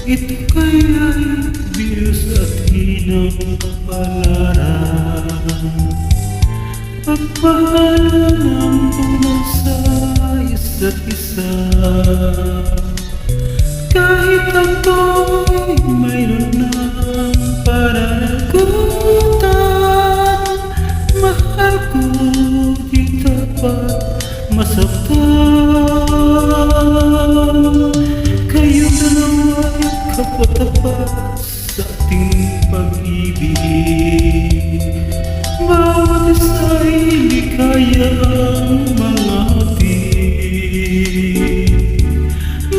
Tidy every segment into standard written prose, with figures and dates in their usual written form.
Ito kaya'y bios at hinapalaran, pagpahala ng buwan sa isa't isa. Kahit ako'y mayroon ng pananagutan, mahal ko di dapat masaktan. Kayong dalawa'y kapatapat sa ating pag-ibig, bawat isa'y likayang mga hatid.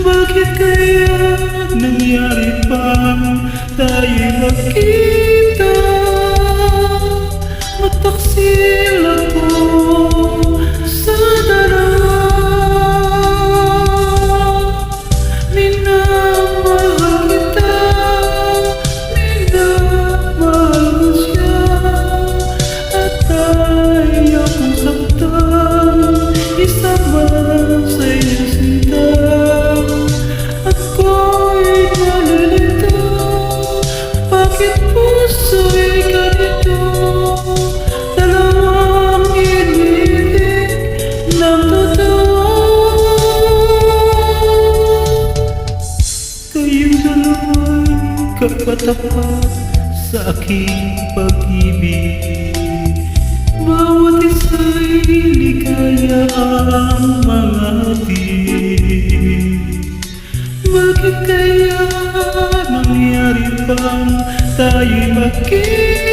Bakit kaya nangyari bang tayo'y magkita? Mataksil ako sa dalawa. Minamahal kita, minamahal ko siya, at ayaw kong saktan isa man sa iyong sinta. Ako'y nalilito, bakit puso'y ganito? Dalawang inibig ng totoo. Kayong dalawa'y kapatapat sa aking pag-ibig, bawat isa'y ligaya ang mga hatid. Bakit kaya nangyari bang tayo'y magkita?